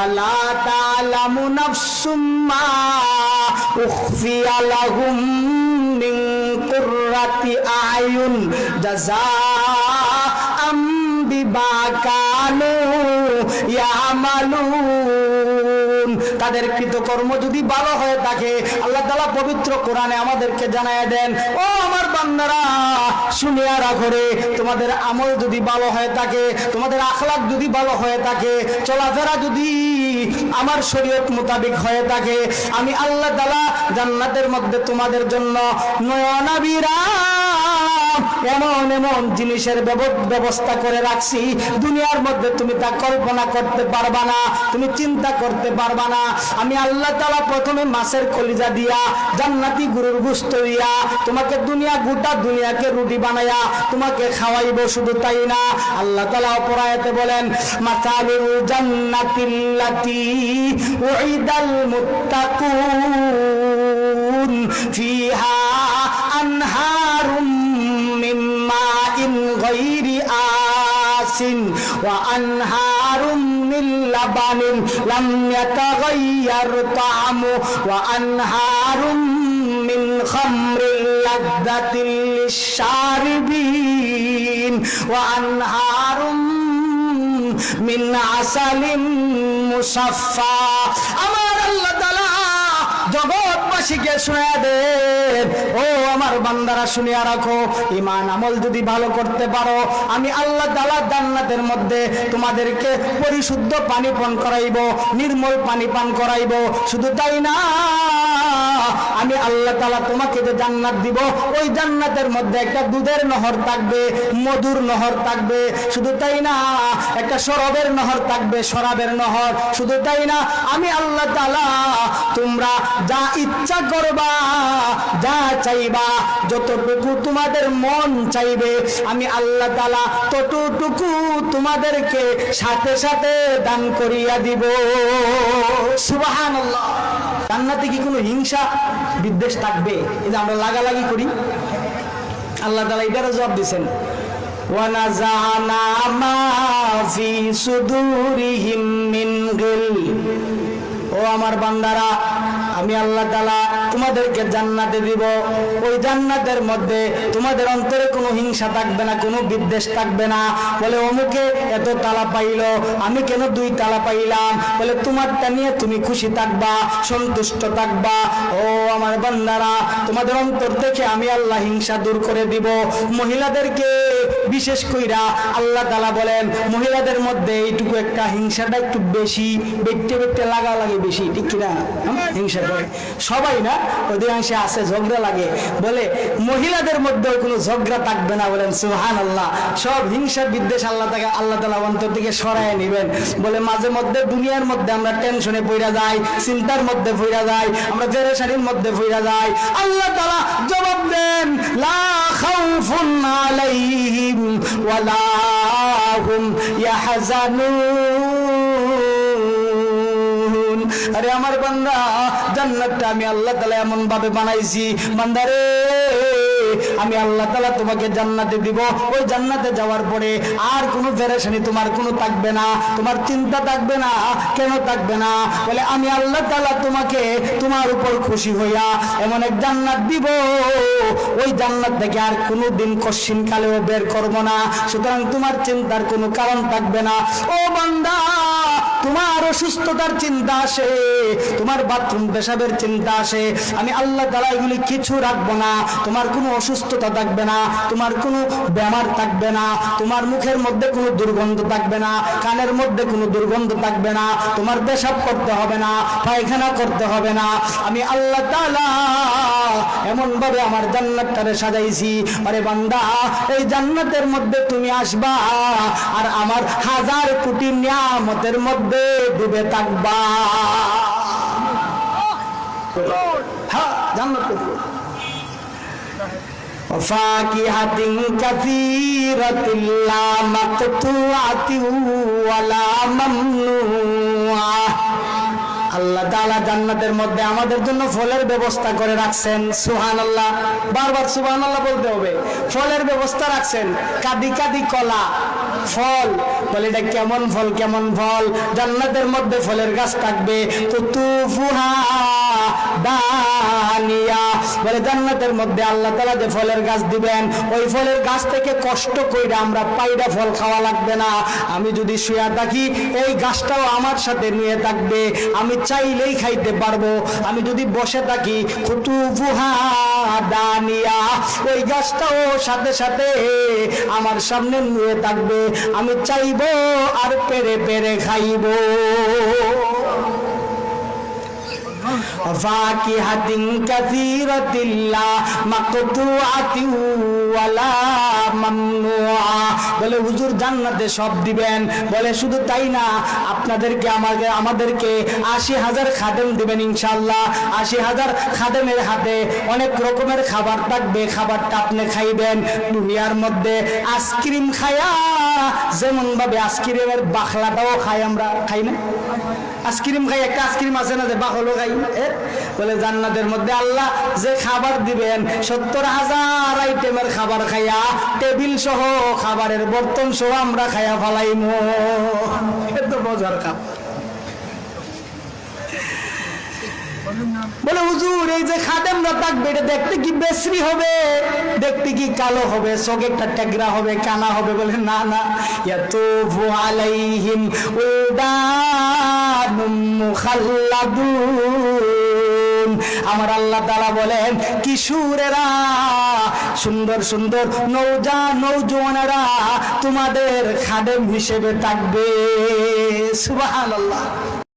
ফালা তা'লামু নাফসুম মা উখফিয়া লাহুম মিন কুররাতি আয়ুন জাযাআম বিমা কানু ইয়ামালুন। তাদের কৃতকর্ম যদি ভালো হয়ে থাকে আল্লাহ তাআলা পবিত্র কোরআনে আমাদেরকে জানায় দেন, ও আমার বান্দারা শুনিয়া রাখো রে, তোমাদের আমল যদি ভালো হয়ে থাকে, তোমাদের আখলাক যদি ভালো হয়ে থাকে, চলাফেরা যদি আমার শরীয়ত মোতাবেক হয়ে থাকে, আমি আল্লাহ তাআলা জান্নাতের মধ্যে তোমাদের জন্য নয়নাবিরাম এমন এমন জিনিসের ব্যবস্থা করে রাখছি, দুনিয়ার মধ্যে তুমি তা কল্পনা করতে পারবা না, তুমি চিন্তা করতে পারবা না। আমি আল্লাহ তাআলা প্রথমে মাছের কলিজা দিয়া, জান্নাতি গরুর গোশত দিয়া তোমাকে গোটা দুনিয়াকে রুটি বানায়া তোমাকে খাওয়াইব। শুধু তাই না, আল্লাহ তাআলা অপর আয়াতে বলেন, মাসালুল জান্নাতিল্লাতী উইদাল মুত্তাকুন ফিহা আনহারুম মিন মাইন গায়রি আসিন ওয়া আনহারুম মিন লাবানিন লাম ইয়াতাগায়্যার তা'আমু ওয়া আনহারুম মিন খামরিল লাযযাতিল লিশ-শারিবিন ওয়া আনহারুম মিন আসালিন মুসাফফা। আমার আল্লাহ তাআলা জগৎবাসীকে শুনিয়ে দেন, ও আমার বান্দারা শুনিয়া রাখো, ঈমান আমল যদি ভালো করতে পারো আমি আল্লাহ তাআলা জান্নাতের মধ্যে তোমাদেরকে পরিশুদ্ধ পানি পান করাইব, নির্মল পানি পান করাইব। শুধু তাই না, আমি আল্লাহ তাআলা তোমাকে যে জান্নাত দিব, ওই জান্নাতের মধ্যে একটা দুধের নহর থাকবে, মধুর নহর থাকবে। শুধু তাই না, একটা শরাবের নহর থাকবে, শরাবের নহর। শুধু তাই না, আমি আল্লাহ তাআলা তোমরা যা ইচ্ছা করবা, যা চাইবা, যতটুকু তোমাদের মন চাইবে আমি আল্লাহ তাআলা ততটুকু তোমাদেরকে সাথে সাথে দান করিয়া দিব। সুবহানাল্লাহ। জান্নাতে কি কোনো হিংসা বিদ্বেষ থাকবে? এই যে আমরা লাগালাগি করি, আল্লাহ তাআলা এটারও জবাব দিয়েছেন, ওয়া নাযা'না মা ফি সুদুরিহিম মিন গিল। ও আমার বান্দারা, আমি আল্লাহ তাআলা তোমাদেরকে জান্নাতে দিব, ওই জান্নাতের মধ্যে তোমাদের অন্তরে কোনো হিংসা থাকবে না, কোনো বিদ্বেষ থাকবে না। বলে অমুকে এত তালা পাইলো, আমি কেন 2 তালা পাইলাম? বলে তোমারটা নিয়ে তুমি খুশি থাকবা, সন্তুষ্ট থাকবা। ও আমার বান্দারা, তোমাদের অন্তর থেকে আমি আল্লাহ হিংসা দূর করে দিব। মহিলাদেরকে বিশেষ কইরা আল্লাহ তাআলা বলেন, মহিলাদের মধ্যে এইটুকু একটা হিংসাটা একটু বেশি, বেটে লাগালাগি বেশি, ঠিক কিনা? হিংসা করে সবাই না, অধিকাংশে আছে, ঝগড়া লাগে। বলে মহিলাদের মধ্যে কোনো ঝগড়া থাকবে না। বলেন সুবহানাল্লাহ। সব হিংসা বিদ্বেষ আল্লাহ তাআলা অন্তর থেকে সরায় নেবেন। বলে মাঝে মধ্যে দুনিয়ার মধ্যে আমরা টেনশনে পড়া যাই, চিন্তার মধ্যে পড়া যাই, আমরা পেরেশানির মধ্যে পড়া যাই। আল্লাহ তাআলা জবাব দেন, লা খাউফুন আলাইহিম ওয়ালা হুম ইয়াহজানুন। আরে আমার বান্দা, জান্নাতটা আমি আল্লাহ তাআলা এমন ভাবে বানাইছি, বান্দারে আমি আল্লাহ তাআলা তোমাকে জান্নাতে দিব। ওই জান্নাতে যাওয়ার পরে আর কোনো পেরেশানি তোমার কোনো থাকবে না, তোমার চিন্তা থাকবে না। কেন থাকবে না? বলে আমি আল্লাহ তাআলা তোমাকে তোমার উপর খুশি হইয়া এমন এক জান্নাত দিব, ওই জান্নাত থেকে আর কোনো দিন কশিন কালেও বের করব না। সুতরাং তোমার চিন্তার কোনো কারণ থাকবে না। ও বান্দা, তোমার অসুস্থতার চিন্তা আসে, তোমার বাথরুম পেশাবের চিন্তা আসে, আমি আল্লাহ তাআলা এগুলি কিছু রাখবো না। তোমার কোনো অসুস্থতা থাকবে না, তোমার কোনো বেমার থাকবে না, তোমার মুখের মধ্যে কোনো দুর্গন্ধ থাকবে না, কানের মধ্যে কোনো দুর্গন্ধ থাকবে না, তোমার পেশাব করতে হবে না, পায়খানা করতে হবে না। আমি আল্লাহ তাআলা এমন ভাবে আমার জান্নাতটারে সাজাইছি। আরে বান্দা, এই জান্নাতের মধ্যে তুমি আসবা আর আমার 1000 কোটি নিয়ামতের মধ্যে ডুবে থাকবা। হ্যাঁ, জান্নাত ফাকিহাতিন কাসীরাতিন লা মাকতুআতিন ওয়ালা মামনুআ। আল্লাহ তাআলা জান্নাতের মধ্যে আমাদের জন্য ফলের ব্যবস্থা করে রাখছেন। সুবহানাল্লাহ, বারবার সুবহানাল্লাহ বলতে হবে। ফলের ব্যবস্থা রাখছেন, কাদি কাদি কলা, ফল। বলে এটা কেমন ফল? কেমন ফল? জান্নাতের মধ্যে ফলের গাছ থাকবে, কুতুফুহা দানিয়া। বলে জান্নাতের মধ্যে আল্লাহ তাআলা যে ফলের গাছ দিবেন, ওই ফলের গাছ থেকে কষ্ট কইরা আমরা পাইরা ফল খাওয়া লাগবে না। আমি যদি শুয়ে থাকি, এই গাছটাও আমার সাথে নিয়ে থাকবে, আমি চাইলেই খাইতে পারবো। আমি যদি বসে থাকি, কুতুফুহা দানিয়া, ওই গাছটাও সাথে সাথে আমার সামনে নিয়ে থাকবে, আমি চাইবো আর পেরে পেরে খাইবো। ফাকিহাতিন কাসীরাতিন লা মাকতুআতিন ওয়ালা মামনুআ। বলে হুজুর জান্নাতে সব দিবেন। বলে শুধু তাই না, আপনাদেরকে আমাদেরকে ৮০,০০০ খাদেম দিবেন ইনশাআল্লাহ। ৮০,০০০ খাদেমের হাতে অনেক রকমের খাবার থাকবে, খাবারটা আপনি খাইবেন। দুনিয়ার মধ্যে আইসক্রিম খায়া যেমন ভাবে আইসক্রিমের বাখলাটাও খাই, আমরা খাই না? আইসক্রিম খাই, একটা আইসক্রিম আছে না যে বাখলো খাই। বলে জান্নাতের মধ্যে আল্লাহ যে খাবার দিবেন, ৭০,০০০ আইটেমের খাবার খাইয়া, টেবিল সহ খাবারের বর্তন সহ আমরা খাইয়া ফালাইমু। এত মজার খাবার। বলে হুজুর এই যে খাদেমরা থাকবে, এটা দেখতে কি বেসরি হবে? দেখতে কি কালো হবে? চোখেরটা টেকরা হবে, কানা হবে? বলে না না, ইয়াতুফু আলাইহিম উলদানুম মুখাল্লাদুন। আমার আল্লাহ তাআলা বলেন, কিশোরেরা, সুন্দর সুন্দর নৌজওয়ানেরা তোমাদের খাদেম হিসেবে থাকবে। সুবহানাল্লাহ।